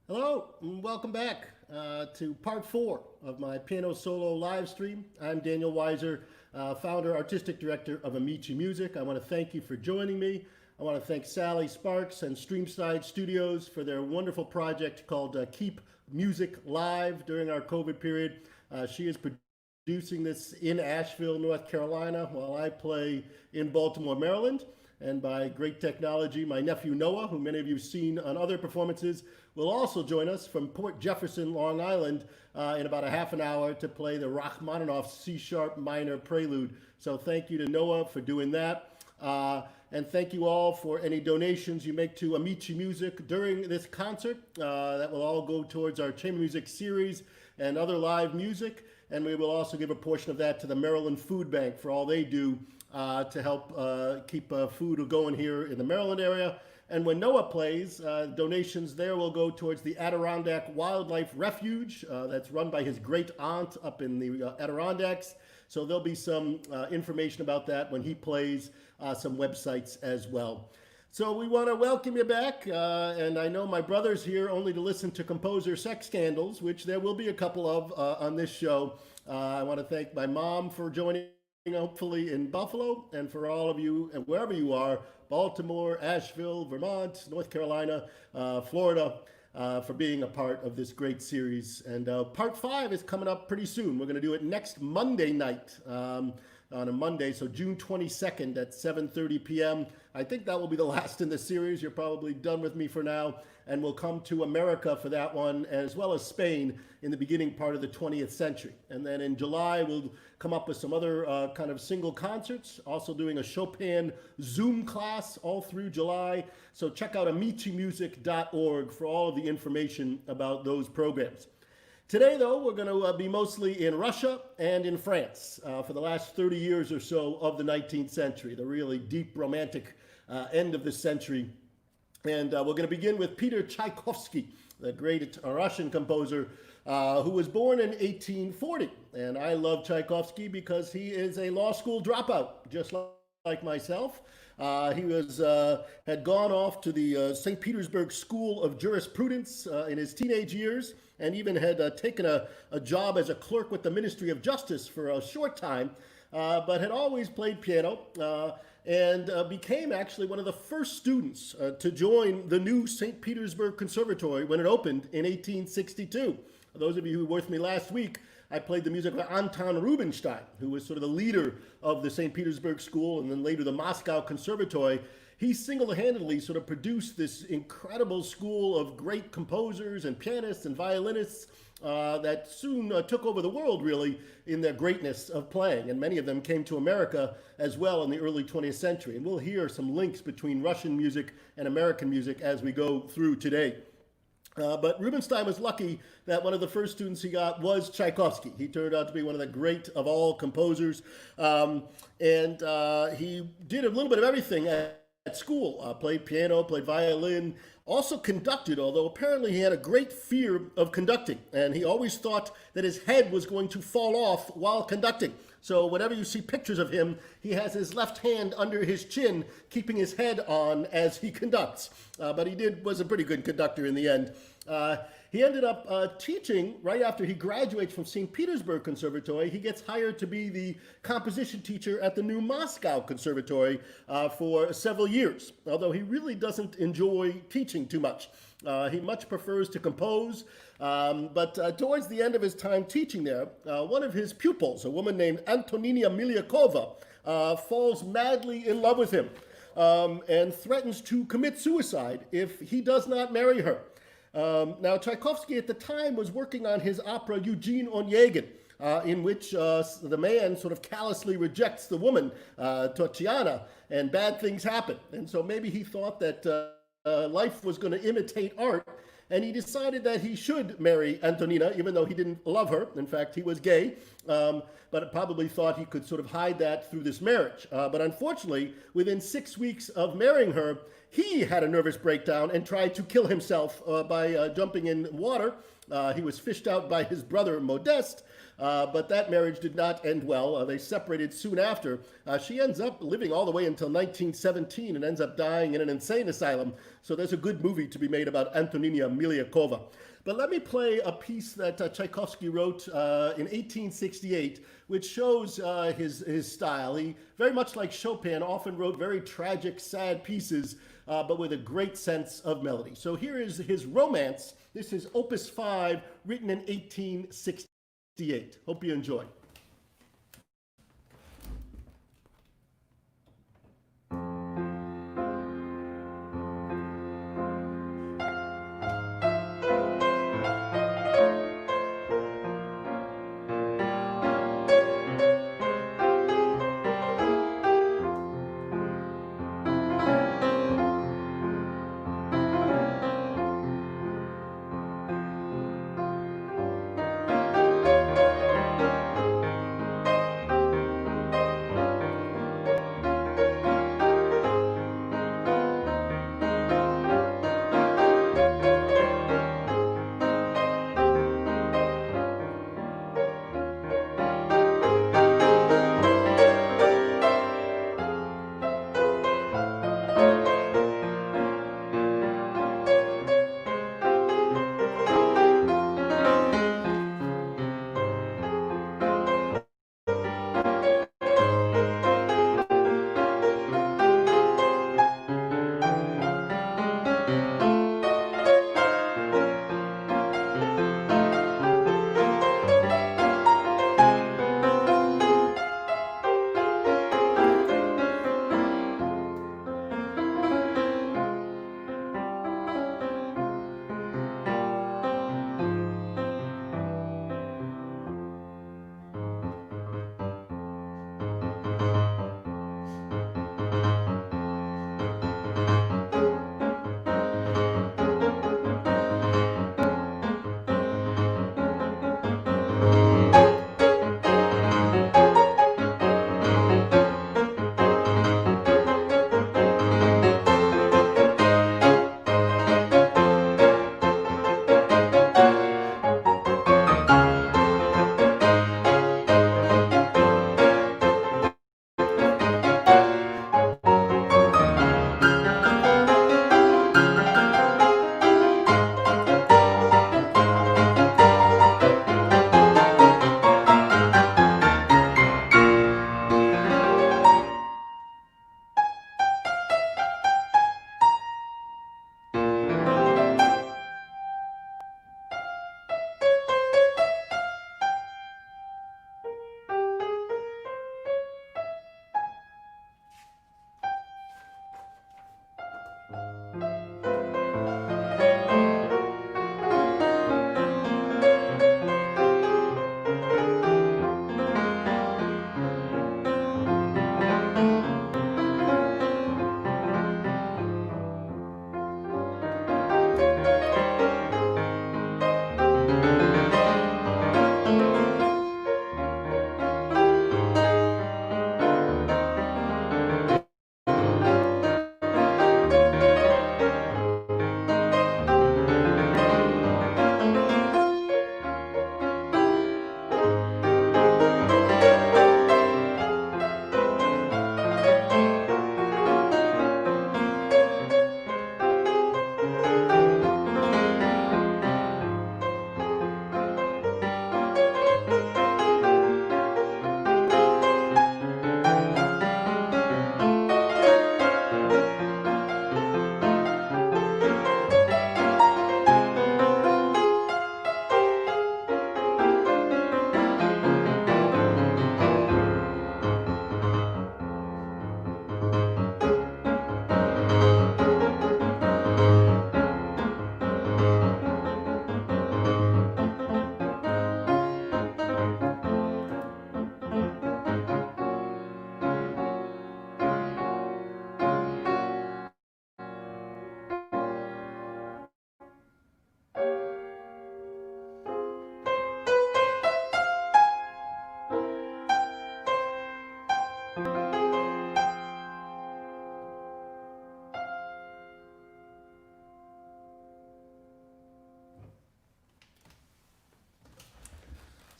Hello, and welcome back to part four of my piano solo live stream. I'm Daniel Weiser, founder, artistic director of Amici Music. I want to thank you for joining me. I want to thank Sally Sparks and Streamside Studios for their wonderful project called Keep Music Live during our COVID period. She is producing this in Asheville, North Carolina, while I play in Baltimore, Maryland. And by great technology, my nephew Noah, who many of you have seen on other performances, will also join us from Port Jefferson, Long Island, in about a half an hour to play the Rachmaninoff C-sharp minor prelude. So thank you to Noah for doing that. And thank you all for any donations you make to Amici Music during this concert. That will all go towards our chamber music series and other live music. And we will also give a portion of that to the Maryland Food Bank for all they do to help keep food going here in the Maryland area. And when Noah plays, donations there will go towards the Adirondack Wildlife Refuge that's run by his great aunt up in the Adirondacks. So there'll be some information about that when he plays, some websites as well. So we want to welcome you back, and I know my brother's here only to listen to composer sex scandals, which there will be a couple of on this show. I want to thank my mom for joining, hopefully in Buffalo, and for all of you, and wherever you are, Baltimore, Asheville, Vermont, North Carolina, Florida, for being a part of this great series. And part 5 is coming up pretty soon. We're going to do it next Monday night, on a Monday, so June 22nd at 7:30 p.m. I think that will be the last in the series. You're probably done with me for now, and we'll come to America for that one, as well as Spain in the beginning part of the 20th century. And then in July, we'll come up with some other kind of single concerts, also doing a Chopin Zoom class all through July. So check out amicimusic.org for all of the information about those programs. Today, though, we're going to be mostly in Russia and in France for the last 30 years or so of the 19th century, the really deep romantic end of the century. And we're going to begin with Peter Tchaikovsky, the great Russian composer who was born in 1840. And I love Tchaikovsky because he is a law school dropout, just like myself. He had gone off to the St. Petersburg School of Jurisprudence in his teenage years, and even had taken a job as a clerk with the Ministry of Justice for a short time, but had always played piano and became actually one of the first students to join the new St. Petersburg Conservatory when it opened in 1862. Those of you who were with me last week, I played the music of Anton Rubinstein, who was sort of the leader of the St. Petersburg School and then later the Moscow Conservatory. He single-handedly sort of produced this incredible school of great composers and pianists and violinists that soon took over the world, really, in their greatness of playing. And many of them came to America as well in the early 20th century. And we'll hear some links between Russian music and American music as we go through today. But Rubinstein was lucky that one of the first students he got was Tchaikovsky. He turned out to be one of the great of all composers. And he did a little bit of everything at school, played piano, played violin, also conducted, although apparently he had a great fear of conducting. And he always thought that his head was going to fall off while conducting. So whenever you see pictures of him, he has his left hand under his chin, keeping his head on as he conducts. But he was a pretty good conductor in the end. He ended up teaching right after he graduates from St. Petersburg Conservatory. He gets hired to be the composition teacher at the new Moscow Conservatory for several years, although he really doesn't enjoy teaching too much. He much prefers to compose, but towards the end of his time teaching there, one of his pupils, a woman named Antonina Miliakova, falls madly in love with him and threatens to commit suicide if he does not marry her. Now, Tchaikovsky at the time was working on his opera Eugene Onegin, in which the man sort of callously rejects the woman, Tatiana, and bad things happen. And so maybe he thought that life was going to imitate art, and he decided that he should marry Antonina, even though he didn't love her. In fact, he was gay, but probably thought he could sort of hide that through this marriage. But unfortunately, within 6 weeks of marrying her, he had a nervous breakdown and tried to kill himself by jumping in water. He was fished out by his brother Modeste, But that marriage did not end well. They separated soon after. She ends up living all the way until 1917 and ends up dying in an insane asylum. So there's a good movie to be made about Antonina Miliakova. But let me play a piece that Tchaikovsky wrote in 1868, which shows his style. He, very much like Chopin, often wrote very tragic, sad pieces, but with a great sense of melody. So here is his Romance. This is Opus 5, written in 1868. Hope you enjoy.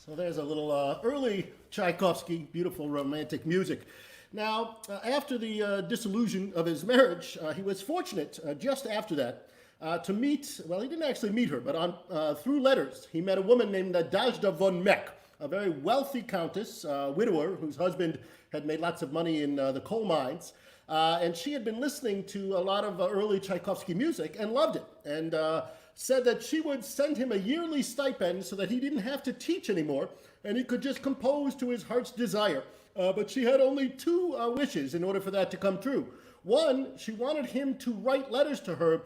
So there's a little early Tchaikovsky, beautiful romantic music. Now, after the dissolution of his marriage, he was fortunate just after that to meet, well, he didn't actually meet her, but through letters, he met a woman named Nadezhda von Meck, a very wealthy countess, widower, whose husband had made lots of money in the coal mines. And she had been listening to a lot of early Tchaikovsky music and loved it, and said that she would send him a yearly stipend so that he didn't have to teach anymore and he could just compose to his heart's desire. But she had only two wishes in order for that to come true. One, she wanted him to write letters to her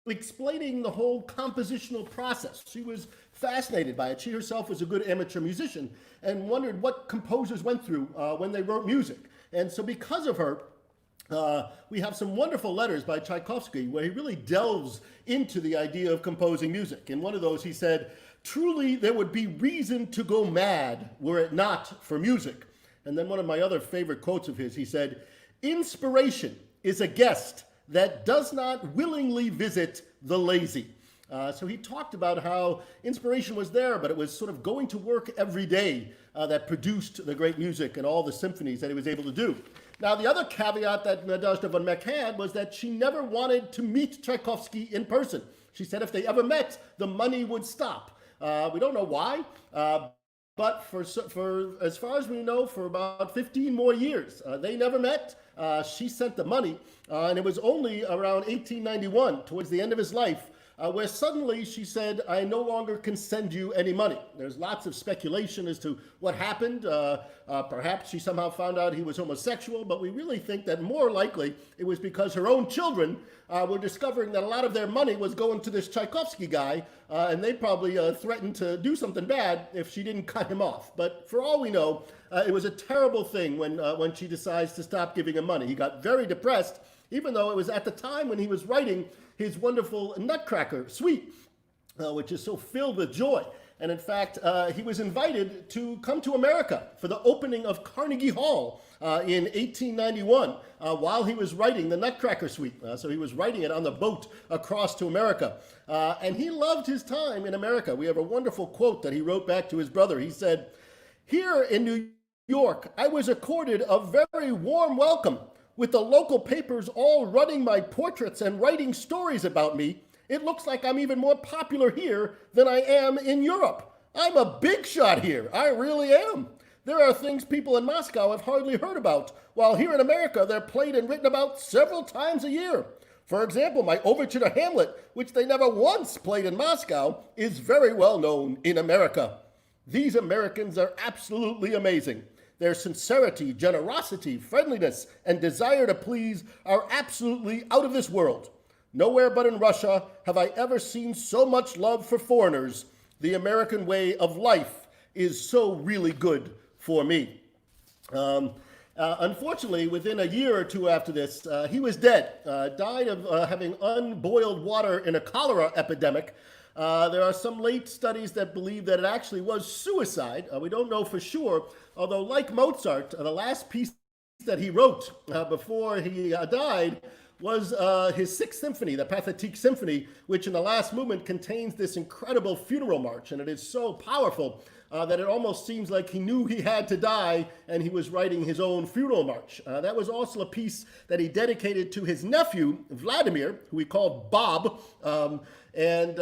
explaining the whole compositional process. She was fascinated by it. She herself was a good amateur musician and wondered what composers went through when they wrote music. And so because of her, we have some wonderful letters by Tchaikovsky where he really delves into the idea of composing music. In one of those he said, "Truly there would be reason to go mad were it not for music." And then one of my other favorite quotes of his, he said, "Inspiration is a guest that does not willingly visit the lazy." So he talked about how inspiration was there, but it was sort of going to work every day that produced the great music and all the symphonies that he was able to do. Now, the other caveat that Nadezhda von Meck had was that she never wanted to meet Tchaikovsky in person. She said if they ever met, the money would stop. We don't know why, but for as far as we know, for about 15 more years, they never met. She sent the money, and it was only around 1891, towards the end of his life, where suddenly she said, "I no longer can send you any money." There's lots of speculation as to what happened. Perhaps she somehow found out he was homosexual, but we really think that more likely it was because her own children were discovering that a lot of their money was going to this Tchaikovsky guy, and they probably threatened to do something bad if she didn't cut him off. But for all we know, it was a terrible thing when she decides to stop giving him money. He got very depressed, even though it was at the time when he was writing his wonderful Nutcracker suite, which is so filled with joy. And in fact, he was invited to come to America for the opening of Carnegie Hall in 1891 while he was writing the Nutcracker suite. So he was writing it on the boat across to America. And he loved his time in America. We have a wonderful quote that he wrote back to his brother. He said, "Here in New York, I was accorded a very warm welcome, with the local papers all running my portraits and writing stories about me. It looks like I'm even more popular here than I am in Europe. I'm a big shot here. I really am. There are things people in Moscow have hardly heard about, while here in America they're played and written about several times a year. For example, my overture to Hamlet, which they never once played in Moscow, is very well known in America. These Americans are absolutely amazing. Their sincerity, generosity, friendliness, and desire to please are absolutely out of this world. Nowhere but in Russia have I ever seen so much love for foreigners. The American way of life is so really good for me." Unfortunately, within a year or two after this, he was dead, died of having unboiled water in a cholera epidemic. There are some late studies that believe that it actually was suicide. We don't know for sure, although like Mozart, the last piece that he wrote before he died was his Sixth Symphony, the Pathétique Symphony, which in the last movement contains this incredible funeral march, and it is so powerful that it almost seems like he knew he had to die and he was writing his own funeral march. That was also a piece that he dedicated to his nephew, Vladimir, who he called Bob. And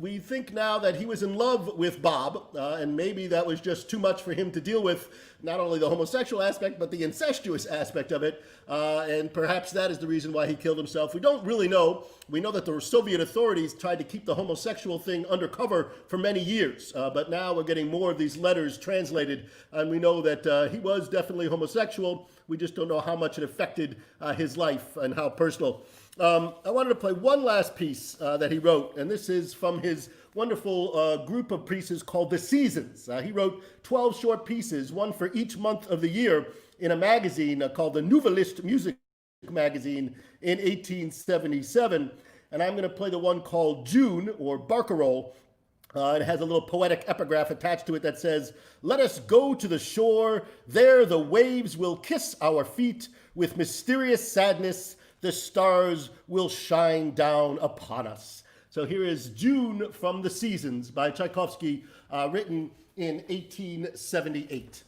we think now that he was in love with Bob, and maybe that was just too much for him to deal with, not only the homosexual aspect, but the incestuous aspect of it. And perhaps that is the reason why he killed himself. We don't really know. We know that the Soviet authorities tried to keep the homosexual thing undercover for many years. But now we're getting more of these letters translated, and we know that he was definitely homosexual. We just don't know how much it affected his life and how personal. I wanted to play one last piece that he wrote, and this is from his wonderful group of pieces called The Seasons. He wrote 12 short pieces, one for each month of the year, in a magazine called the Nouvelliste Music magazine in 1877. And I'm going to play the one called June, or Barcarolle. It has a little poetic epigraph attached to it that says, "Let us go to the shore, there the waves will kiss our feet, with mysterious sadness the stars will shine down upon us." So here is June from The Seasons by Tchaikovsky, written in 1878.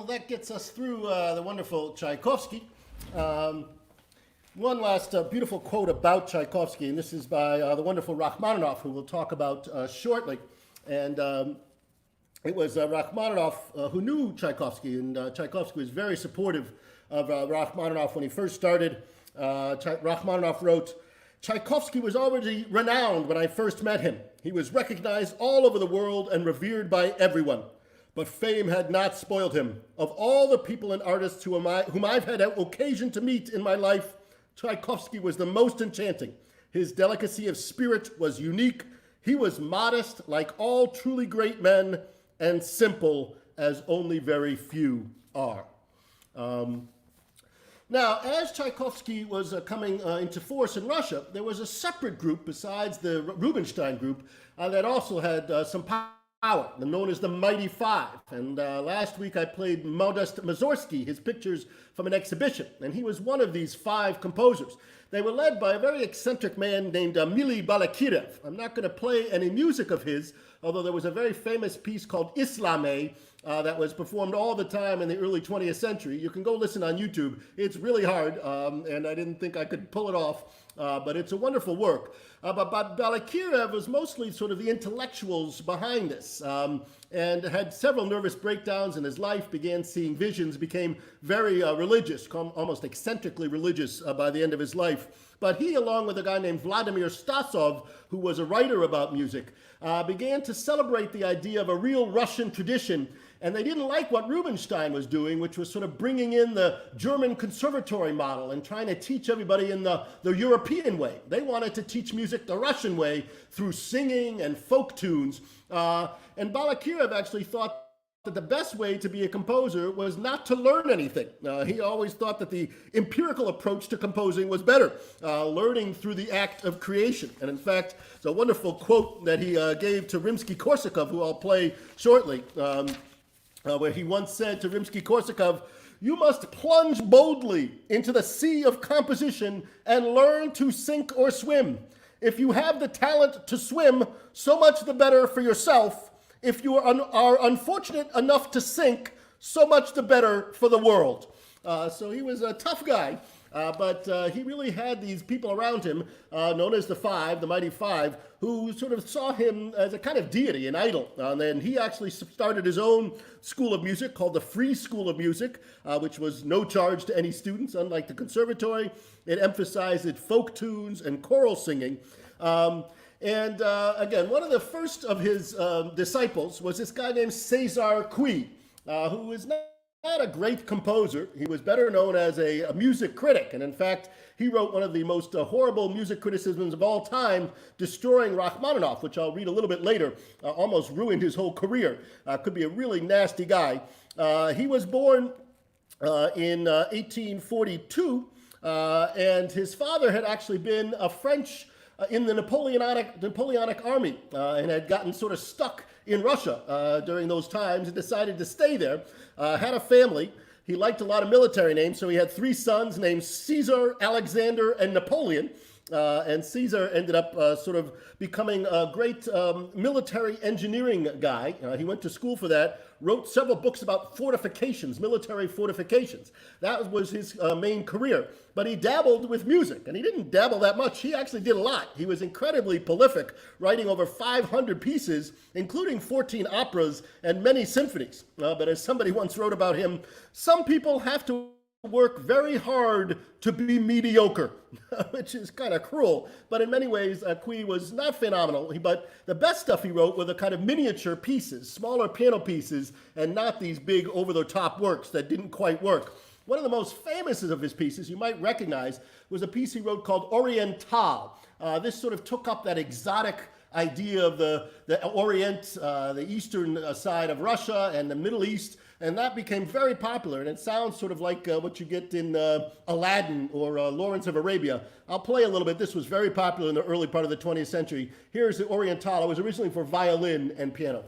That gets us through the wonderful Tchaikovsky. One last beautiful quote about Tchaikovsky, and this is by the wonderful Rachmaninoff, who we'll talk about shortly. And it was Rachmaninoff who knew Tchaikovsky, and Tchaikovsky was very supportive of Rachmaninoff when he first started. Rachmaninoff wrote, "Tchaikovsky was already renowned when I first met him. He was recognized all over the world and revered by everyone. But fame had not spoiled him. Of all the people and artists whom I've had occasion to meet in my life, Tchaikovsky was the most enchanting. His delicacy of spirit was unique. He was modest, like all truly great men, and simple, as only very few are." Now, as Tchaikovsky was coming into force in Russia, there was a separate group besides the Rubinstein group that also had some power, known as the Mighty Five. And last week I played Modest Mussorgsky, his pictures from an exhibition, and he was one of these five composers. They were led by a very eccentric man named Mili Balakirev. I'm not going to play any music of his, although there was a very famous piece called Islame that was performed all the time in the early 20th century. You can go listen on YouTube. It's really hard, and I didn't think I could pull it off. but it's a wonderful work. But Balakirev was mostly sort of the intellectuals behind this, and had several nervous breakdowns in his life, began seeing visions, became very religious, almost eccentrically religious by the end of his life. But he, along with a guy named Vladimir Stasov, who was a writer about music, began to celebrate the idea of a real Russian tradition. And they didn't like what Rubinstein was doing, which was sort of bringing in the German conservatory model and trying to teach everybody in the European way. They wanted to teach music the Russian way through singing and folk tunes. And Balakirev actually thought that the best way to be a composer was not to learn anything. He always thought that the empirical approach to composing was better, learning through the act of creation. And in fact, it's a wonderful quote that he gave to Rimsky-Korsakov, who I'll play shortly, where he once said to Rimsky-Korsakov, "You must plunge boldly into the sea of composition and learn to sink or swim. If you have the talent to swim, so much the better for yourself. If you are unfortunate enough to sink, so much the better for the world." So he was a tough guy, but he really had these people around him, known as the Five, the Mighty Five, who sort of saw him as a kind of deity, an idol. And then he actually started his own school of music called the Free School of Music, which was no charge to any students, unlike the conservatory. It emphasized folk tunes and choral singing. Again, one of the first of his disciples was this guy named César Cui, who was not a great composer. He was better known as a music critic. And in fact, he wrote one of the most horrible music criticisms of all time, destroying Rachmaninoff, which I'll read a little bit later, almost ruined his whole career. Could be a really nasty guy. He was born in 1842, and his father had actually been a French in the Napoleonic army, and had gotten sort of stuck in Russia during those times and decided to stay there. Had a family. He liked a lot of military names, so he had 3 sons named Caesar, Alexander, and Napoleon. And Caesar ended up sort of becoming a great military engineering guy. He went to school for that, wrote several books about fortifications, military fortifications. That was his main career. But he dabbled with music, and he didn't dabble that much. He actually did a lot. He was incredibly prolific, writing over 500 pieces, including 14 operas and many symphonies. But as somebody once wrote about him, some people have to work very hard to be mediocre, which is kind of cruel. But in many ways, Cui was not phenomenal. But the best stuff he wrote were the kind of miniature pieces, smaller piano pieces, and not these big over-the-top works that didn't quite work. One of the most famous of his pieces you might recognize was a piece he wrote called Oriental. This sort of took up that exotic idea of the Orient, the eastern side of Russia and the Middle East, and that became very popular, and it sounds sort of like what you get in Aladdin or Lawrence of Arabia. I'll play a little bit. This was very popular in the early part of the 20th century. Here's the Oriental. It was originally for violin and piano.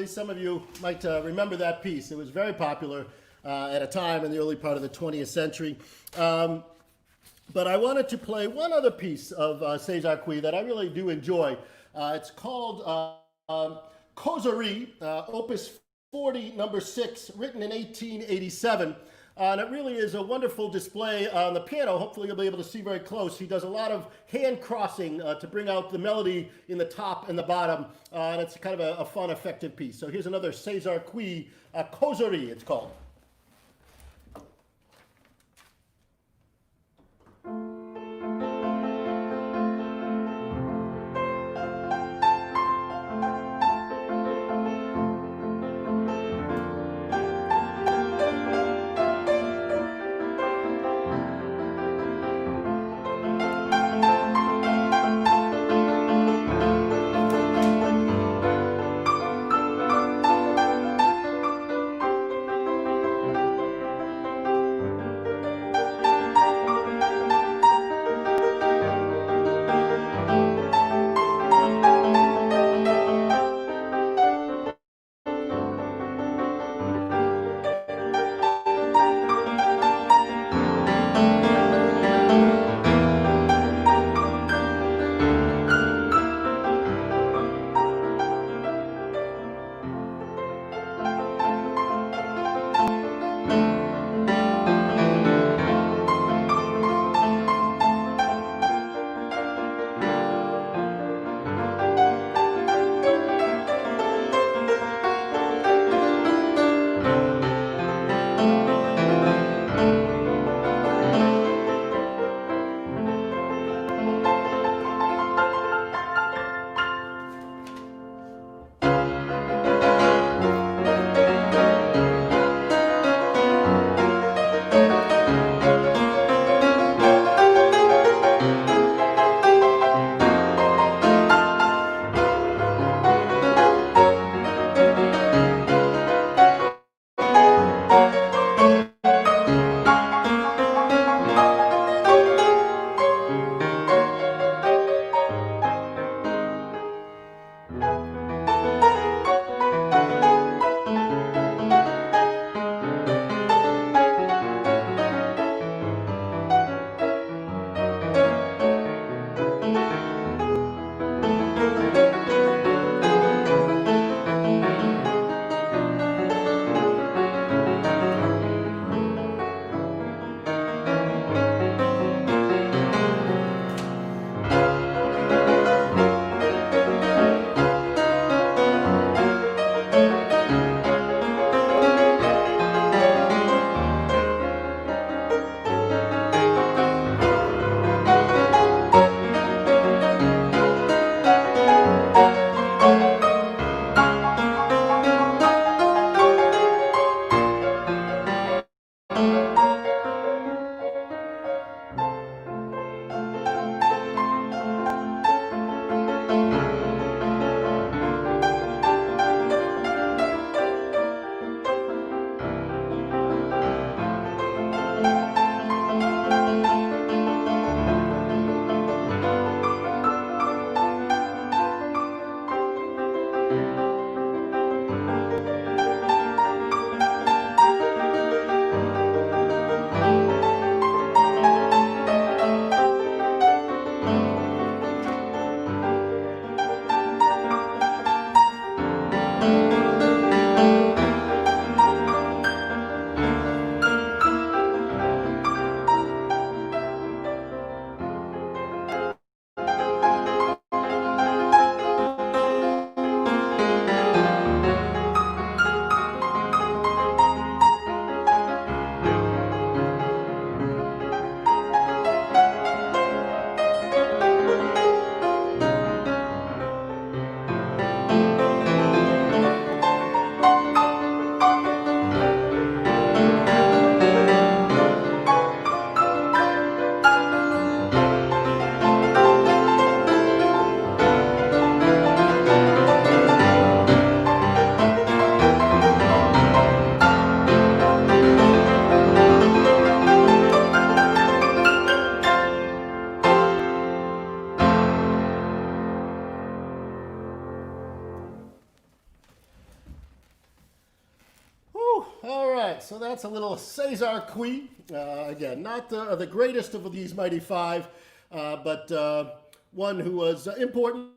obviously. Some of you might remember that piece. It was very popular at a time in the early part of the 20th century. But I wanted to play one other piece of César Cui that I really do enjoy. It's called Causerie, Opus 40, number 6, written in 1887. And it really is a wonderful display on the piano. Hopefully you'll be able to see very close. He does a lot of hand crossing to bring out the melody in the top and the bottom. And it's kind of a fun, effective piece. So here's another César Cui, Causerie it's called. right, so that's a little Cesar Cui. Again, not the greatest of these mighty five, but one who was important,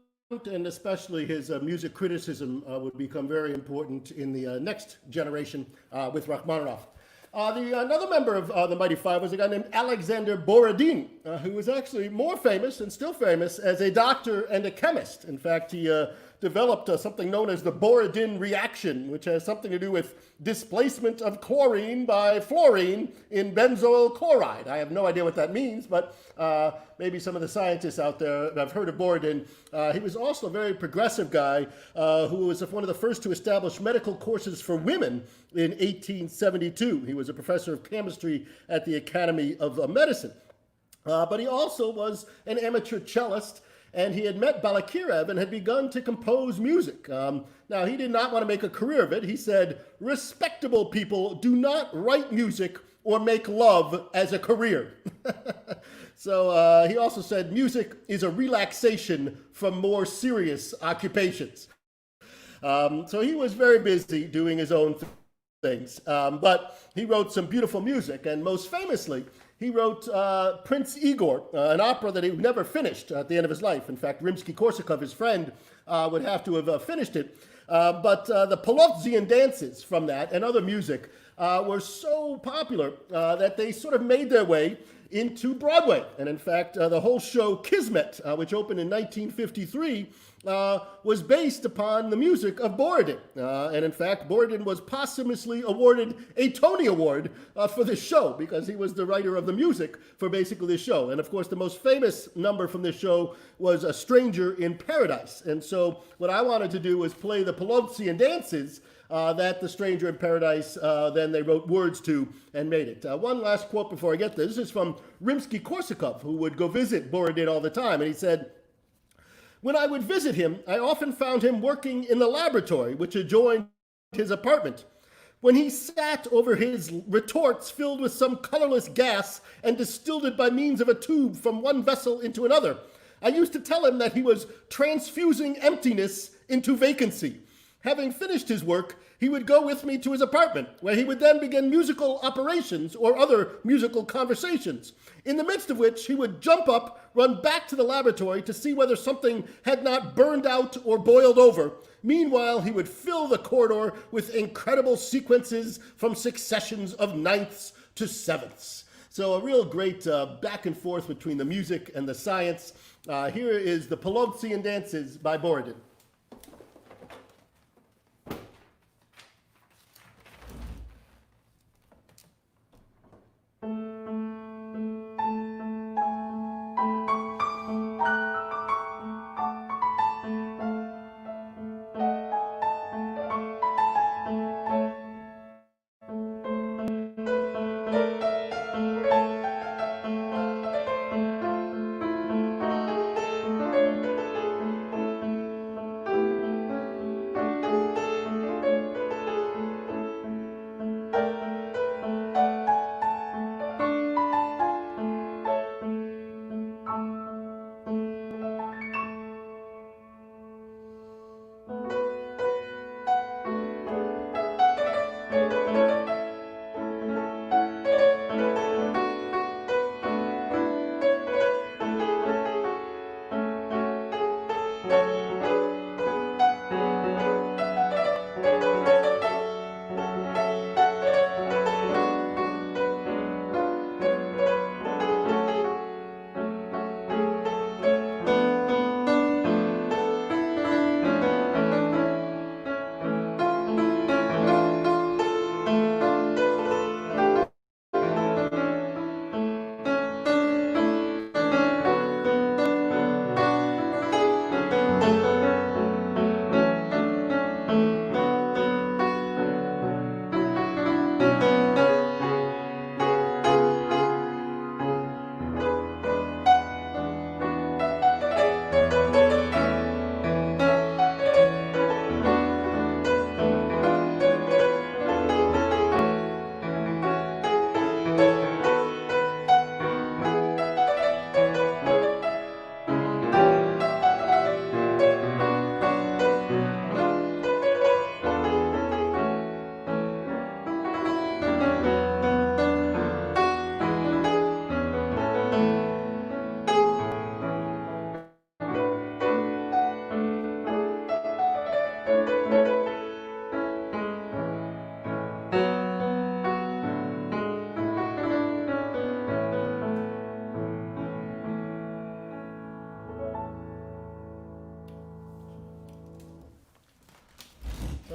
and especially his music criticism would become very important in the next generation with Rachmaninoff. Another member of the Mighty Five was a guy named Alexander Borodin, who was actually more famous and still famous as a doctor and a chemist. In fact, he developed something known as the Borodin reaction, which has something to do with displacement of chlorine by fluorine in benzoyl chloride. I have no idea what that means, but maybe some of the scientists out there have heard of Borodin. He was also a very progressive guy who was one of the first to establish medical courses for women in 1872. He was a professor of chemistry at the Academy of Medicine. But he also was an amateur cellist, and he had met Balakirev and had begun to compose music. Now, he did not want to make a career of it. He said, respectable people do not write music or make love as a career. So he also said, music is a relaxation from more serious occupations. So he was very busy doing his own things. But he wrote some beautiful music, and most famously, he wrote Prince Igor, an opera that he never finished at the end of his life. In fact, Rimsky-Korsakov, his friend, would have to have finished it. But the Polovtsian dances from that and other music were so popular that they sort of made their way into Broadway. And in fact, the whole show Kismet, which opened in 1953, was based upon the music of Borodin. And in fact, Borodin was posthumously awarded a Tony Award for this show because he was the writer of the music for basically this show. And of course, the most famous number from this show was A Stranger in Paradise. And so what I wanted to do was play the Polovtsian dances that The Stranger in Paradise, then they wrote words to and made it. One last quote before I get this. This is from Rimsky-Korsakov, who would go visit Borodin all the time. And he said, when I would visit him, I often found him working in the laboratory, which adjoined his apartment. When he sat over his retorts filled with some colorless gas and distilled it by means of a tube from one vessel into another, I used to tell him that he was transfusing emptiness into vacancy. Having finished his work, he would go with me to his apartment, where he would then begin musical operations or other musical conversations, in the midst of which he would jump up, run back to the laboratory to see whether something had not burned out or boiled over. Meanwhile, he would fill the corridor with incredible sequences from successions of ninths to sevenths. So a real great back and forth between the music and the science. Here is the Polovtsian dances by Borodin.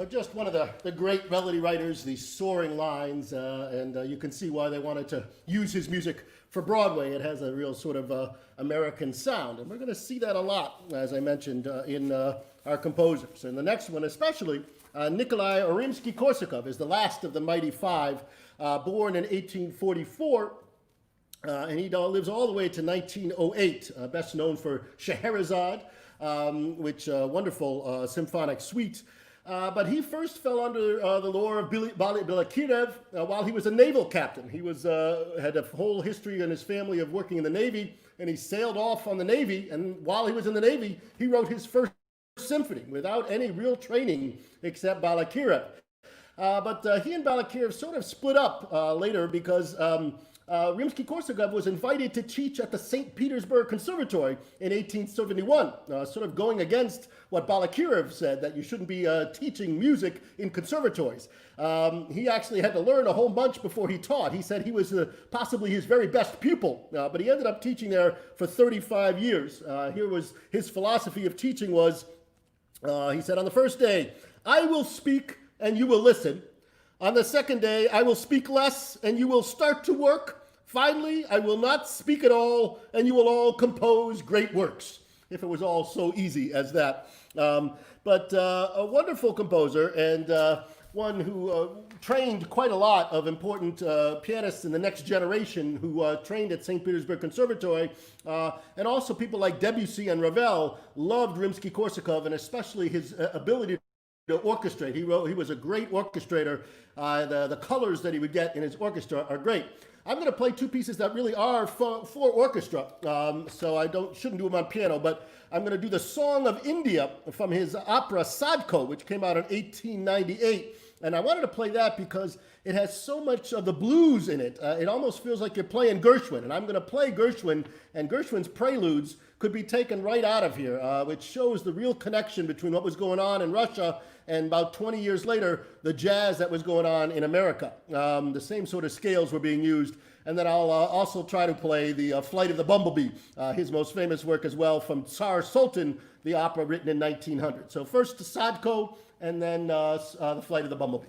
just one of the great melody writers, these soaring lines, and you can see why they wanted to use his music for Broadway. It has a real sort of American sound, and we're going to see that a lot, as I mentioned, in our composers. And the next one especially, Nikolai Rimsky-Korsakov is the last of the Mighty Five, born in 1844, and he lives all the way to 1908, best known for Scheherazade, which wonderful symphonic suite. But he first fell under the lore of Balakirev while he was a naval captain. He was had a whole history in his family of working in the Navy, and he sailed off on the Navy. And while he was in the Navy, he wrote his first symphony without any real training except Balakirev. But he and Balakirev sort of split up later because Rimsky-Korsakov was invited to teach at the St. Petersburg Conservatory in 1871, sort of going against what Balakirev said, that you shouldn't be teaching music in conservatories. He actually had to learn a whole bunch before he taught. He said he was possibly his very best pupil, but he ended up teaching there for 35 years. Here was his philosophy of teaching was, he said, on the first day, I will speak and you will listen. On the second day, I will speak less, and you will start to work. Finally, I will not speak at all, and you will all compose great works. If it was all so easy as that. But a wonderful composer, and one who trained quite a lot of important pianists in the next generation who trained at St. Petersburg Conservatory. And also people like Debussy and Ravel loved Rimsky-Korsakov, and especially his ability to orchestrate. He was a great orchestrator. The colors that he would get in his orchestra are great. I'm going to play two pieces that really are for orchestra, so I shouldn't do them on piano, but I'm going to do the Song of India from his opera Sadko, which came out in 1898. And I wanted to play that because it has so much of the blues in it. It almost feels like you're playing Gershwin. And I'm going to play Gershwin, and Gershwin's preludes could be taken right out of here, which shows the real connection between what was going on in Russia and about 20 years later, the jazz that was going on in America. The same sort of scales were being used. And then I'll also try to play the Flight of the Bumblebee, his most famous work as well, from Tsar Sultan, the opera written in 1900. So first the Sadko, and then the Flight of the Bumblebee.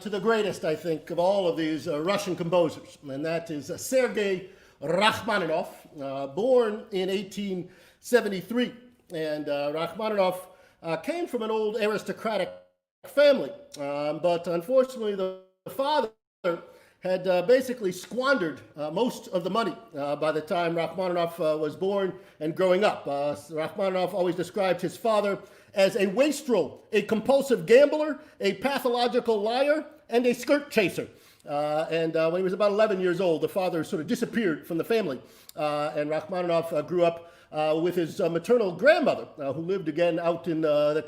to the greatest, I think, of all of these Russian composers, and that is Sergei Rachmaninoff, born in 1873. And Rachmaninoff came from an old aristocratic family, but unfortunately the father had basically squandered most of the money by the time Rachmaninoff was born and growing up. Rachmaninoff always described his father as a wastrel, a compulsive gambler, a pathological liar, and a skirt chaser. And when he was about 11 years old, the father sort of disappeared from the family. And Rachmaninoff grew up with his maternal grandmother, who lived again out in the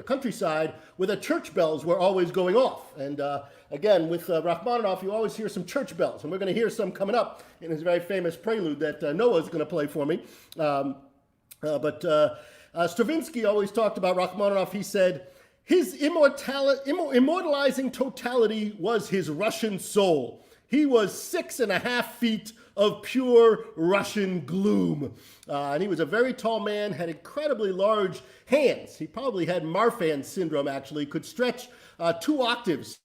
countryside where the church bells were always going off. And again, with Rachmaninoff, you always hear some church bells. And we're going to hear some coming up in his very famous prelude that Noah's going to play for me. Stravinsky always talked about Rachmaninoff. He said, his immortalizing totality was his Russian soul. He was 6.5 feet of pure Russian gloom. And he was a very tall man, had incredibly large hands. He probably had Marfan syndrome, actually, could stretch 2 octaves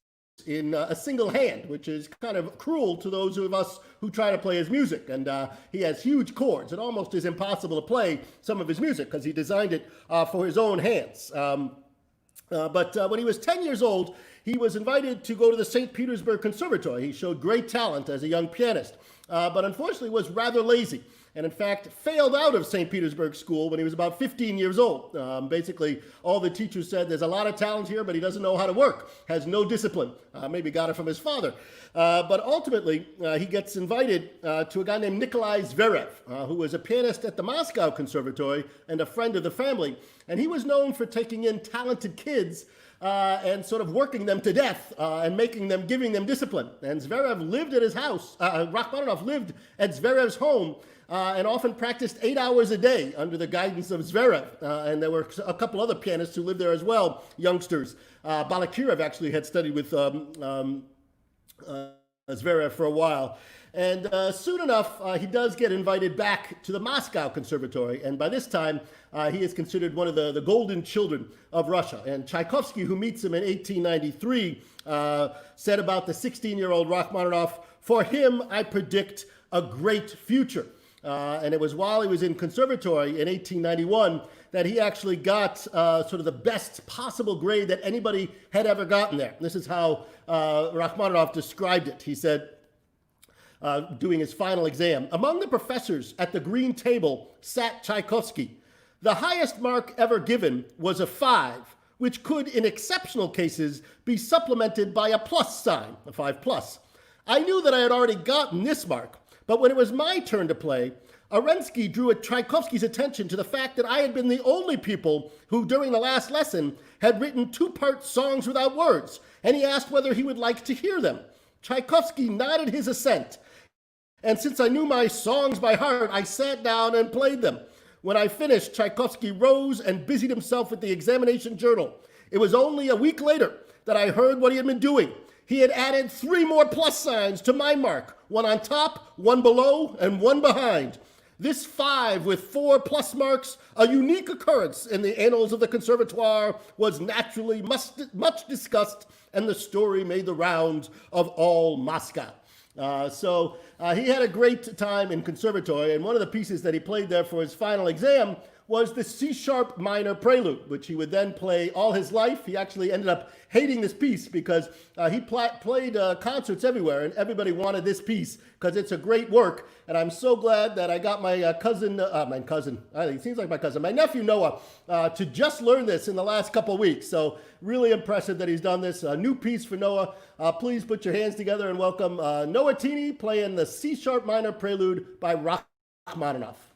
in a single hand, which is kind of cruel to those of us who try to play his music. And he has huge chords. It almost is impossible to play some of his music because he designed it for his own hands. But when he was 10 years old, he was invited to go to the St. Petersburg Conservatory. He showed great talent as a young pianist, but unfortunately was rather lazy, and in fact failed out of St. Petersburg School when he was about 15 years old. Basically, all the teachers said, there's a lot of talent here, but he doesn't know how to work, has no discipline. Maybe got it from his father. But ultimately, he gets invited to a guy named Nikolai Zverev, who was a pianist at the Moscow Conservatory and a friend of the family. And he was known for taking in talented kids and sort of working them to death and giving them discipline. And Zverev lived at his house. Rachmaninoff lived at Zverev's home and often practiced 8 hours a day under the guidance of Zverev. And there were a couple other pianists who lived there as well, youngsters. Balakirev actually had studied with Zverev for a while. And soon enough, he does get invited back to the Moscow Conservatory. And by this time, he is considered one of the golden children of Russia. And Tchaikovsky, who meets him in 1893, said about the 16-year-old Rachmaninoff, for him, I predict a great future. And it was while he was in conservatory in 1891 that he actually got sort of the best possible grade that anybody had ever gotten there. This is how Rachmaninoff described it. He said, doing his final exam, among the professors at the green table sat Tchaikovsky. The highest mark ever given was a 5, which could, in exceptional cases, be supplemented by a plus sign, a 5 plus. I knew that I had already gotten this mark, but when it was my turn to play, Arensky drew Tchaikovsky's attention to the fact that I had been the only pupil who, during the last lesson, had written 2-part songs without words, and he asked whether he would like to hear them. Tchaikovsky nodded his assent, and since I knew my songs by heart, I sat down and played them. When I finished, Tchaikovsky rose and busied himself with the examination journal. It was only a week later that I heard what he had been doing. He had added 3 more plus signs to my mark, 1 on top, 1 below, and 1 behind. This 5 with 4 plus marks, a unique occurrence in the annals of the Conservatoire, was naturally much discussed, and the story made the rounds of all Moscow. So he had a great time in conservatory, and one of the pieces that he played there for his final exam was the C-sharp minor prelude, which he would then play all his life. He actually ended up hating this piece because he played concerts everywhere, and everybody wanted this piece because it's a great work. And I'm so glad that I got my it seems like my cousin, my nephew Noah, to just learn this in the last couple of weeks. So really impressive that he's done this. A new piece for Noah. Please put your hands together and welcome Noah Tini playing the C-sharp minor prelude by Rachmaninoff.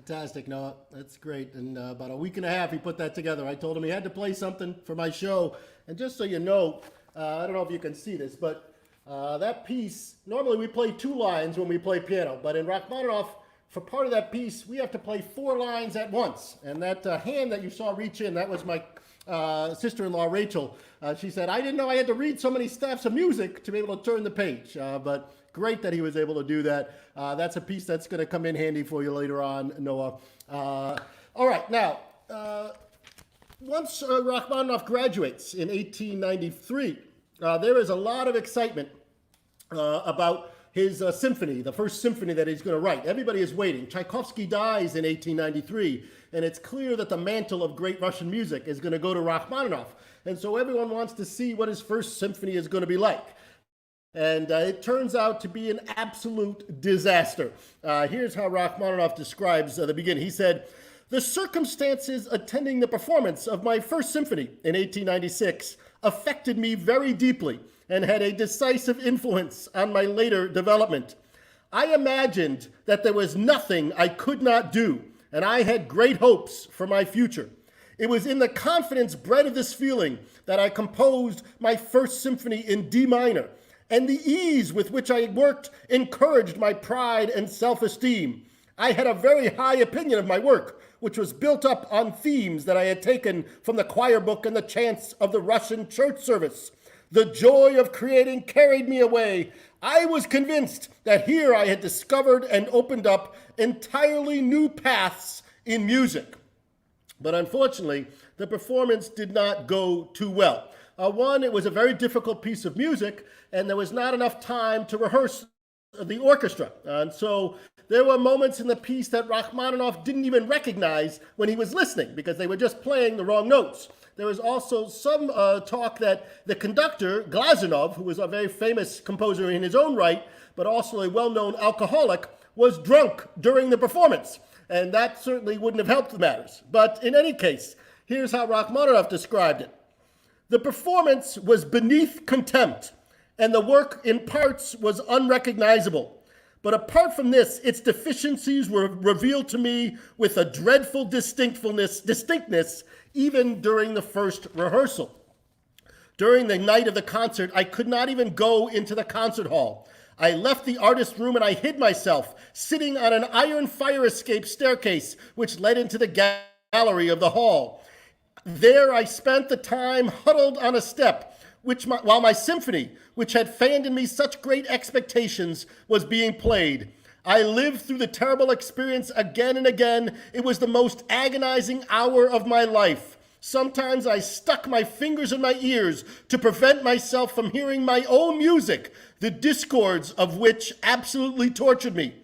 Fantastic, Noah. That's great. And about a week and a half, he put that together. I told him he had to play something for my show. And just so you know, I don't know if you can see this, but that piece, normally we play 2 lines when we play piano. But in Rachmaninoff, for part of that piece, we have to play 4 lines at once. And that hand that you saw reach in, that was my sister-in-law, Rachel. She said, I didn't know I had to read so many staffs of music to be able to turn the page. But great that he was able to do that. That's a piece that's going to come in handy for you later on, Noah. All right, now, once Rachmaninoff graduates in 1893, there is a lot of excitement about his symphony, the first symphony that he's going to write. Everybody is waiting. Tchaikovsky dies in 1893, and it's clear that the mantle of great Russian music is going to go to Rachmaninoff. And so everyone wants to see what his first symphony is going to be like. And it turns out to be an absolute disaster. Here's how Rachmaninoff describes the beginning. He said, the circumstances attending the performance of my first symphony in 1896 affected me very deeply and had a decisive influence on my later development. I imagined that there was nothing I could not do, and I had great hopes for my future. It was in the confidence bred of this feeling that I composed my first symphony in D minor, and the ease with which I worked encouraged my pride and self-esteem. I had a very high opinion of my work, which was built up on themes that I had taken from the choir book and the chants of the Russian church service. The joy of creating carried me away. I was convinced that here I had discovered and opened up entirely new paths in music. But unfortunately, the performance did not go too well. One, it was a very difficult piece of music, and there was not enough time to rehearse the orchestra. And so there were moments in the piece that Rachmaninoff didn't even recognize when he was listening because they were just playing the wrong notes. There was also some talk that the conductor, Glazunov, who was a very famous composer in his own right, but also a well-known alcoholic, was drunk during the performance. And that certainly wouldn't have helped the matters. But in any case, here's how Rachmaninoff described it. The performance was beneath contempt, and the work in parts was unrecognizable. But apart from this, its deficiencies were revealed to me with a dreadful distinctness, even during the first rehearsal. During the night of the concert, I could not even go into the concert hall. I left the artist's room and I hid myself, sitting on an iron fire escape staircase, which led into the gallery of the hall. There I spent the time huddled on a step, while my symphony, which had fanned in me such great expectations, was being played. I lived through the terrible experience again and again. It was the most agonizing hour of my life. Sometimes I stuck my fingers in my ears to prevent myself from hearing my own music, the discords of which absolutely tortured me.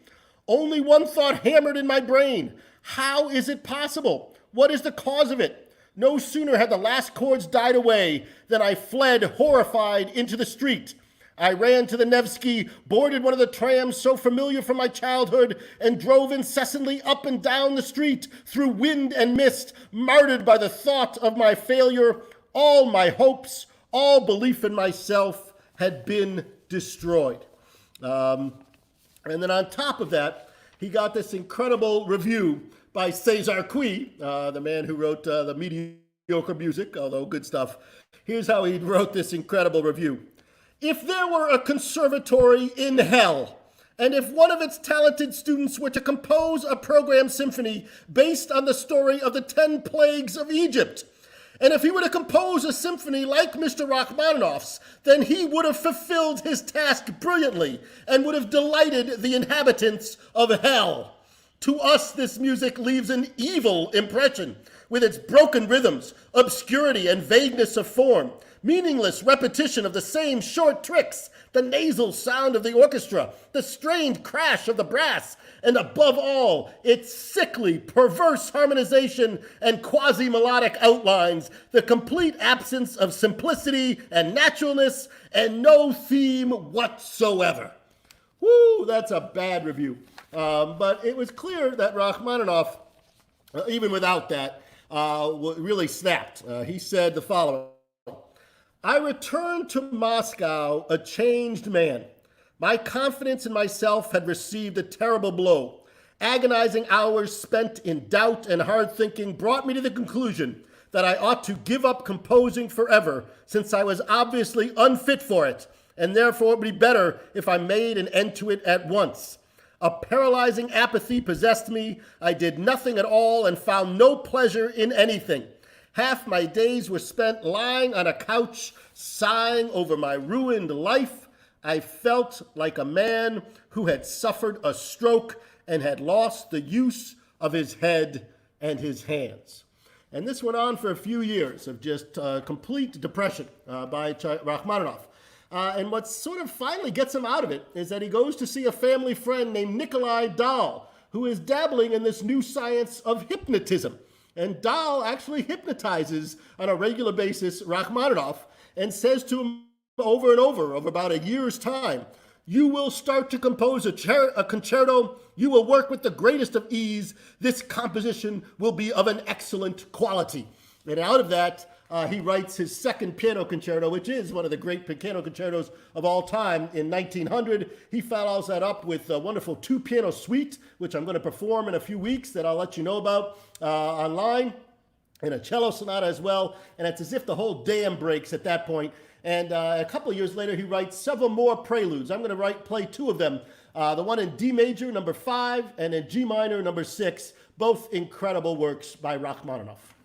Only one thought hammered in my brain. How is it possible? What is the cause of it? No sooner had the last chords died away than I fled horrified into the street. I ran to the Nevsky, boarded one of the trams so familiar from my childhood, and drove incessantly up and down the street through wind and mist, martyred by the thought of my failure. All my hopes, all belief in myself had been destroyed. And then on top of that, he got this incredible review by César Cui, the man who wrote the mediocre music, although good stuff. Here's how he wrote this incredible review. If there were a conservatory in hell, and if one of its talented students were to compose a program symphony based on the story of the 10 plagues of Egypt, and if he were to compose a symphony like Mr. Rachmaninoff's, then he would have fulfilled his task brilliantly and would have delighted the inhabitants of hell. To us, this music leaves an evil impression with its broken rhythms, obscurity and vagueness of form, meaningless repetition of the same short tricks, the nasal sound of the orchestra, the strained crash of the brass, and above all, its sickly, perverse harmonization and quasi-melodic outlines, the complete absence of simplicity and naturalness, and no theme whatsoever. Woo, that's a bad review. But it was clear that Rachmaninoff, even without that, really snapped. He said the following. I returned to Moscow a changed man. My confidence in myself had received a terrible blow, Agonizing hours spent in doubt and hard thinking brought me to the conclusion that I ought to give up composing forever, since I was obviously unfit for it, and therefore it would be better if I made an end to it at once. A paralyzing apathy possessed me. I did nothing at all and found no pleasure in anything. Half my days were spent lying on a couch, sighing over my ruined life. I felt like a man who had suffered a stroke and had lost the use of his head and his hands. And this went on for a few years of just complete depression by Rachmaninoff. And what sort of finally gets him out of it is that he goes to see a family friend named Nikolai Dahl, who is dabbling in this new science of hypnotism. And Dahl actually hypnotizes on a regular basis Rachmaninoff and says to him over and over about a year's time, you will start to compose a concerto. You will work with the greatest of ease. This composition will be of an excellent quality. And out of that, he writes his second piano concerto, which is one of the great piano concertos of all time, in 1900. He follows that up with a wonderful two-piano suite, which I'm going to perform in a few weeks that I'll let you know about online, and a cello sonata as well. And it's as if the whole dam breaks at that point. And a couple of years later, he writes several more preludes. I'm going to play two of them. The one in D major, number 5, and in G minor, number 6. Both incredible works by Rachmaninoff.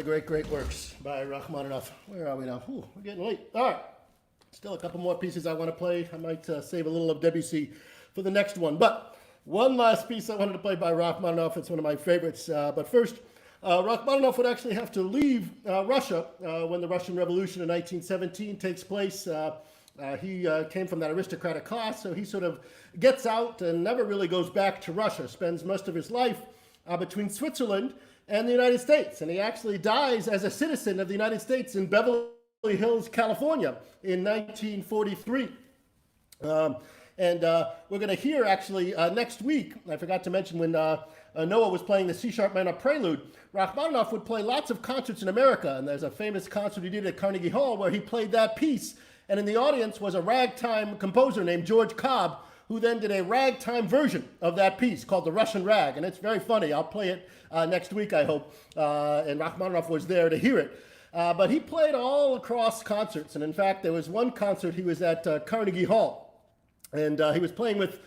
the great, great works by Rachmaninoff. Where are we now? Ooh, we're getting late. All right. Still a couple more pieces I want to play. I might save a little of Debussy for the next one. But one last piece I wanted to play by Rachmaninoff. It's one of my favorites. But first, Rachmaninoff would actually have to leave Russia when the Russian Revolution in 1917 takes place. He came from that aristocratic class, so he sort of gets out and never really goes back to Russia, spends most of his life between Switzerland and the United States. And he actually dies as a citizen of the United States in Beverly Hills, California in 1943. We're going to hear actually next week, I forgot to mention when Noah was playing the C-sharp minor prelude, Rachmaninoff would play lots of concerts in America. And there's a famous concert he did at Carnegie Hall where he played that piece. And in the audience was a ragtime composer named George Cobb, who then did a ragtime version of that piece called the Russian Rag. And it's very funny. I'll play it next week, I hope. And Rachmaninoff was there to hear it. But he played all across concerts. And in fact, there was one concert he was at Carnegie Hall. And he was playing with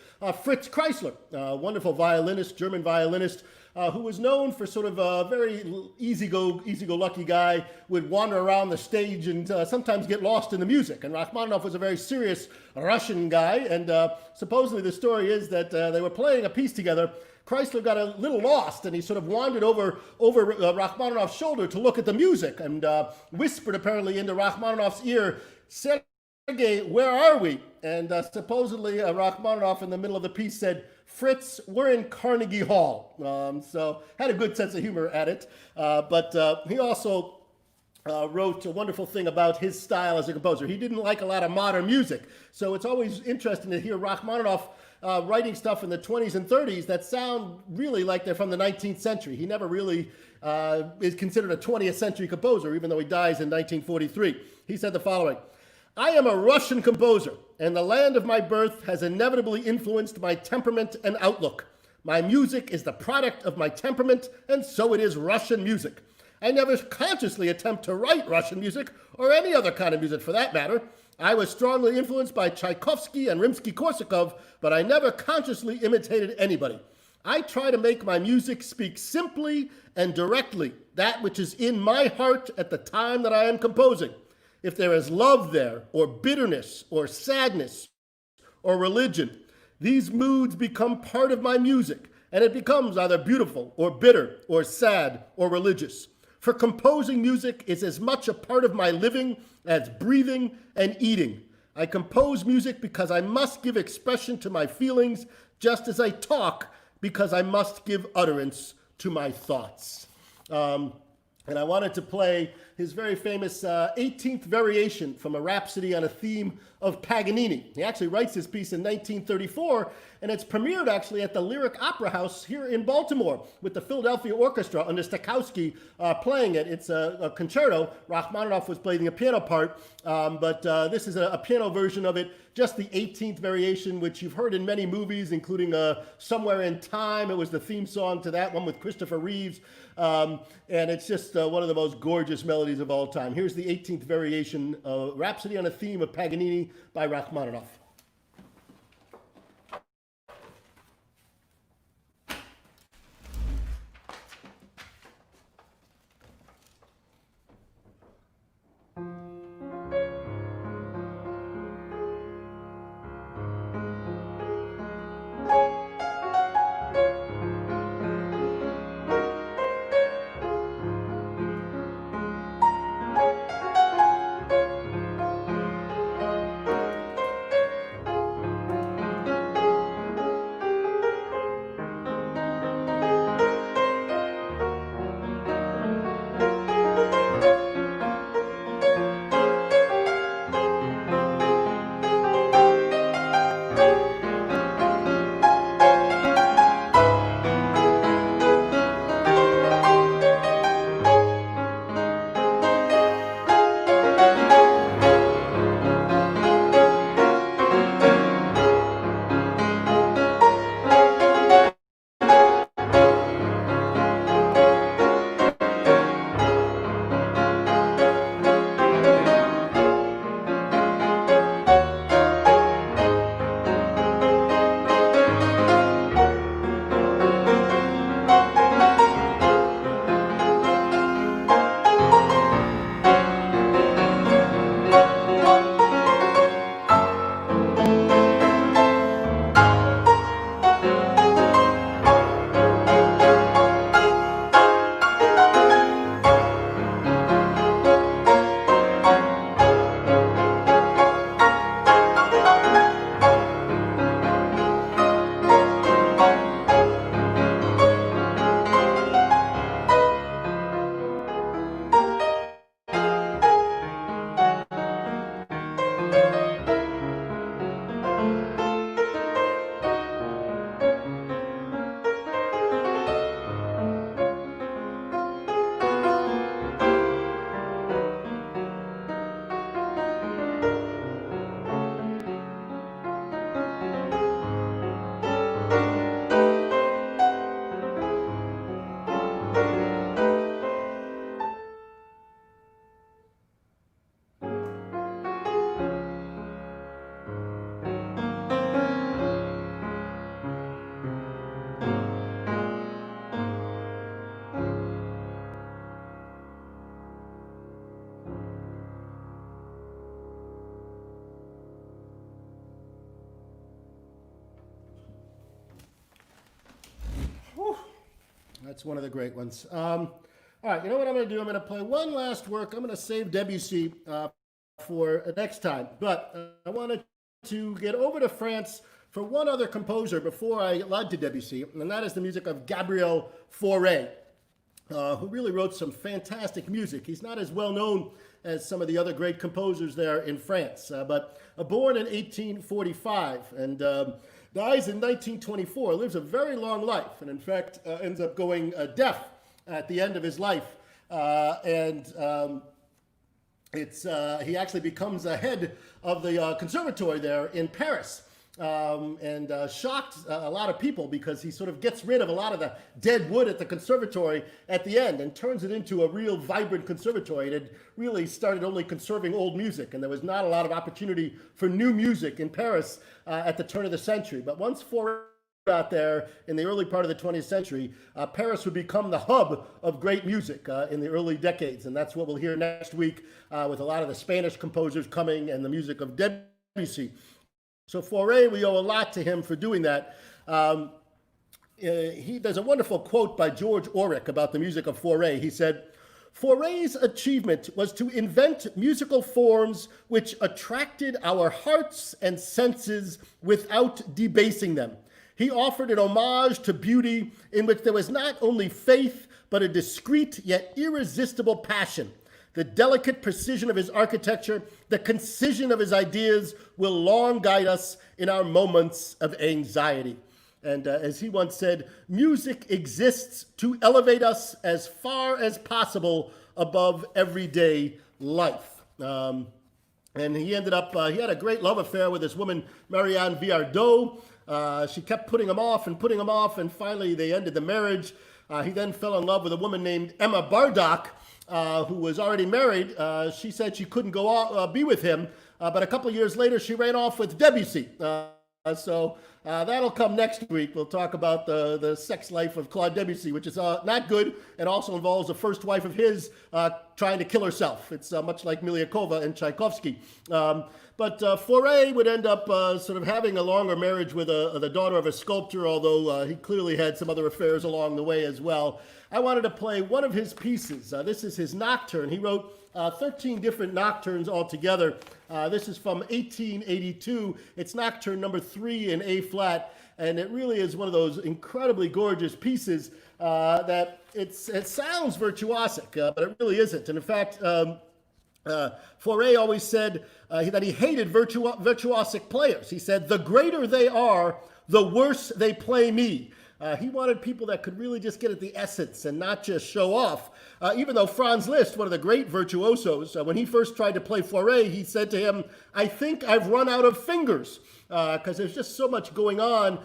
Fritz Kreisler, a wonderful violinist, German violinist, who was known for sort of a very easy-go-lucky guy, would wander around the stage and sometimes get lost in the music. And Rachmaninoff was a very serious Russian guy, and supposedly the story is that they were playing a piece together. Kreisler got a little lost, and he sort of wandered over Rachmaninoff's shoulder to look at the music, and whispered apparently into Rachmaninoff's ear, "Sergei, where are we?" And supposedly Rachmaninoff in the middle of the piece said, "Fritz, we're in Carnegie Hall." So had a good sense of humor at it. But he also wrote a wonderful thing about his style as a composer. He didn't like a lot of modern music. So it's always interesting to hear Rachmaninoff writing stuff in the 20s and 30s that sound really like they're from the 19th century. He never really is considered a 20th century composer, even though he dies in 1943. He said the following: "I am a Russian composer, and the land of my birth has inevitably influenced my temperament and outlook. My music is the product of my temperament, and so it is Russian music. I never consciously attempt to write Russian music, or any other kind of music for that matter. I was strongly influenced by Tchaikovsky and Rimsky-Korsakov, but I never consciously imitated anybody. I try to make my music speak simply and directly that which is in my heart at the time that I am composing. If there is love there, or bitterness, or sadness, or religion, these moods become part of my music, and it becomes either beautiful, or bitter, or sad, or religious. For composing music is as much a part of my living as breathing and eating. I compose music because I must give expression to my feelings, just as I talk because I must give utterance to my thoughts." And I wanted to play his very famous 18th variation from a Rhapsody on a Theme of Paganini. He actually writes this piece in 1934, and it's premiered actually at the Lyric Opera House here in Baltimore with the Philadelphia Orchestra under Stokowski playing it. It's a concerto. Rachmaninoff was playing a piano part, but this is a piano version of it, just the 18th variation, which you've heard in many movies, including Somewhere in Time. It was the theme song to that one with Christopher Reeves. And it's just one of the most gorgeous melodies of all time. Here's the 18th variation, Rhapsody on a Theme of Paganini by Rachmaninoff. That's one of the great ones. All right, you know what I'm going to do? I'm going to play one last work. I'm going to save Debussy for next time. But I wanted to get over to France for one other composer before I led to Debussy, and that is the music of Gabriel Fauré, who really wrote some fantastic music. He's not as well known as some of the other great composers there in France, but born in 1845 and dies in 1924, lives a very long life, and in fact ends up going deaf at the end of his life. He actually becomes a head of the conservatory there in Paris, and shocked a lot of people because he sort of gets rid of a lot of the dead wood at the conservatory at the end and turns it into a real vibrant conservatory. It had really started only conserving old music, and there was not a lot of opportunity for new music in Paris at the turn of the century. But once Fauré got there in the early part of the 20th century, Paris would become the hub of great music in the early decades, and that's what we'll hear next week with a lot of the Spanish composers coming and the music of Debussy. So Fauré, we owe a lot to him for doing that. There's a wonderful quote by George Auric about the music of Fauré. He said, "Fauré's achievement was to invent musical forms which attracted our hearts and senses without debasing them. He offered an homage to beauty in which there was not only faith, but a discreet yet irresistible passion. The delicate precision of his architecture, the concision of his ideas will long guide us in our moments of anxiety." And as he once said, music exists to elevate us as far as possible above everyday life. And he ended up, he had a great love affair with this woman, Marianne Viardot. She kept putting him off, and finally they ended the marriage. He then fell in love with a woman named Emma Bardock, who was already married. She said she couldn't go be with him, but a couple of years later she ran off with Debussy. So that'll come next week. We'll talk about the sex life of Claude Debussy, which is not good, and also involves the first wife of his trying to kill herself. It's much like Miliakova and Tchaikovsky. But Fauré would end up sort of having a longer marriage with the daughter of a sculptor, although he clearly had some other affairs along the way as well. I wanted to play one of his pieces. This is his nocturne. He wrote 13 different nocturnes altogether. This is from 1882. It's nocturne number 3 in A flat, and it really is one of those incredibly gorgeous pieces that it sounds virtuosic, but it really isn't. And in fact, Fauré always said that he hated virtuosic players. He said, "The greater they are, the worse they play me." He wanted people that could really just get at the essence and not just show off. Even though Franz Liszt, one of the great virtuosos, when he first tried to play Fauré, he said to him, "I think I've run out of fingers," because there's just so much going on.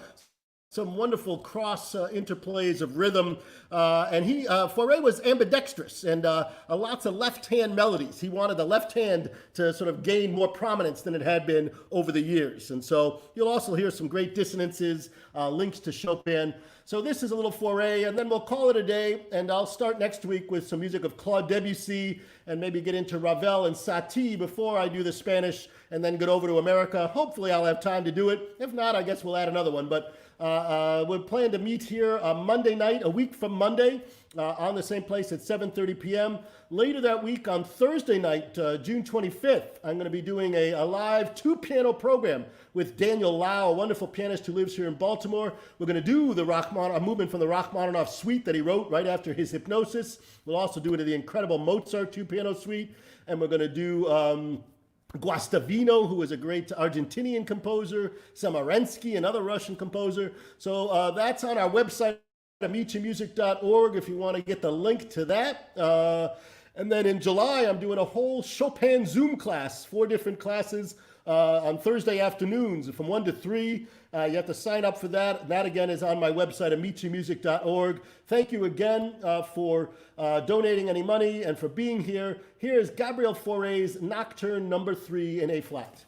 Some wonderful cross interplays of rhythm. And Fauré was ambidextrous and lots of left-hand melodies. He wanted the left hand to sort of gain more prominence than it had been over the years. And so you'll also hear some great dissonances, links to Chopin. So this is a little Fauré, and then we'll call it a day, and I'll start next week with some music of Claude Debussy and maybe get into Ravel and Satie before I do the Spanish and then get over to America. Hopefully I'll have time to do it. If not, I guess we'll add another one. But we're planning to meet here on Monday night, a week from Monday, on the same place at 7:30 p.m. Later that week, on Thursday night, June 25th, I'm going to be doing a live 2-piano program with Daniel Lau, a wonderful pianist who lives here in Baltimore. We're going to do the a movement from the Rachmaninoff suite that he wrote right after his hypnosis. We'll also do it in the incredible Mozart 2-piano suite, and we're going to do Guastavino, who is a great Argentinian composer, Samorensky, another Russian composer. So that's on our website, amicimusic.org, if you want to get the link to that. And then in July, I'm doing a whole Chopin Zoom class, 4 different classes on Thursday afternoons from 1 to 3. You have to sign up for that. That, again, is on my website, amicimusic.org. Thank you again for donating any money and for being here. Here is Gabriel Fauré's Nocturne number 3 in A flat.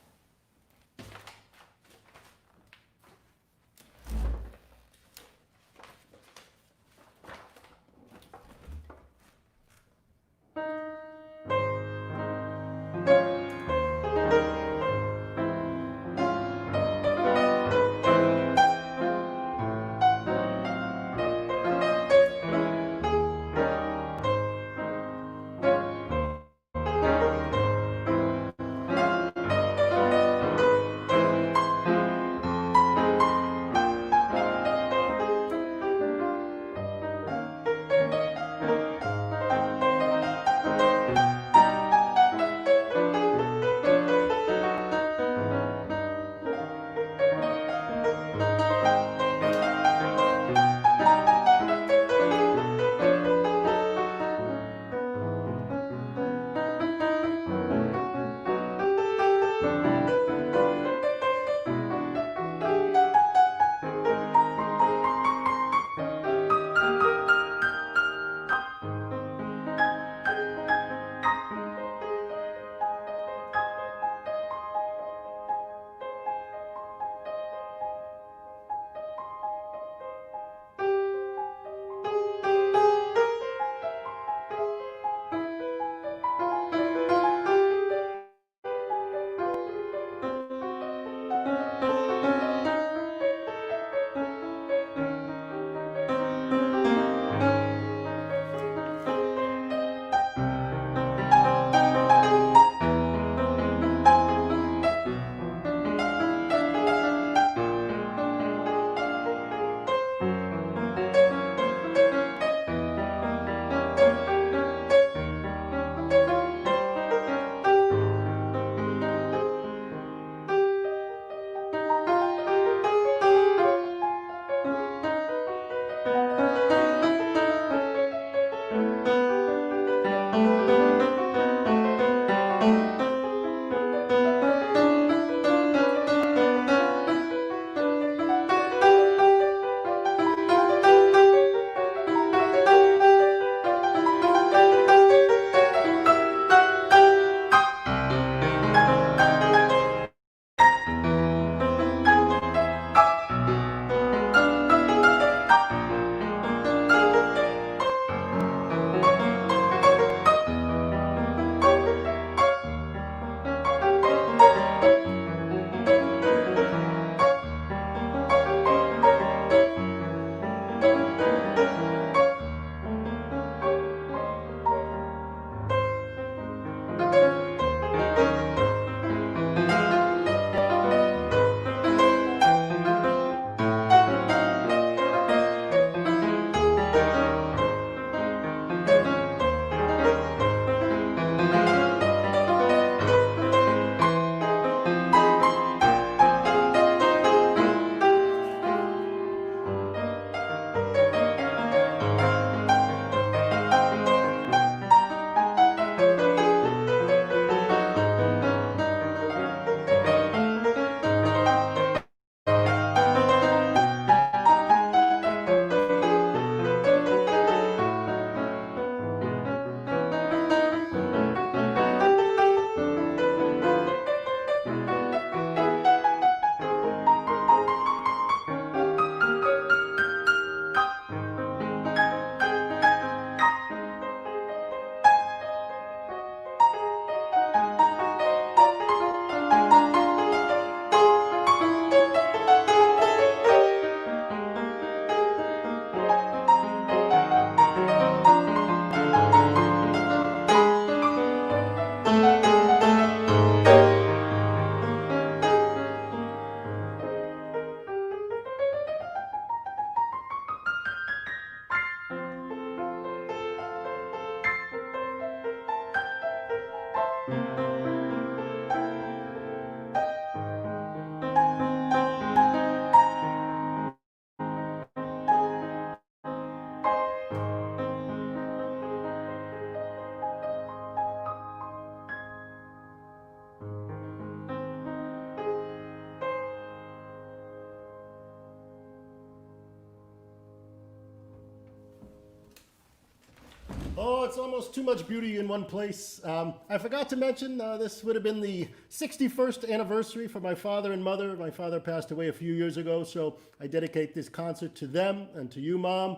Oh, it's almost too much beauty in one place. I forgot to mention this would have been the 61st anniversary for my father and mother. My father passed away a few years ago, so I dedicate this concert to them and to you, Mom,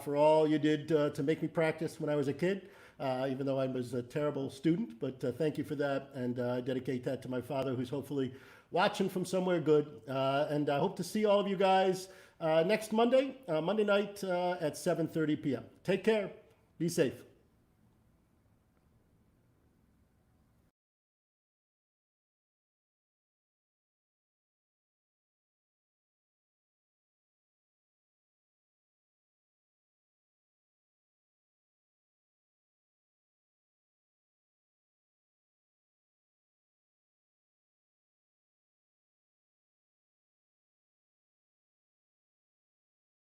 for all you did to make me practice when I was a kid, even though I was a terrible student. But thank you for that, and I dedicate that to my father, who's hopefully watching from somewhere good. And I hope to see all of you guys next Monday, Monday night at 7:30 p.m. Take care. Be safe.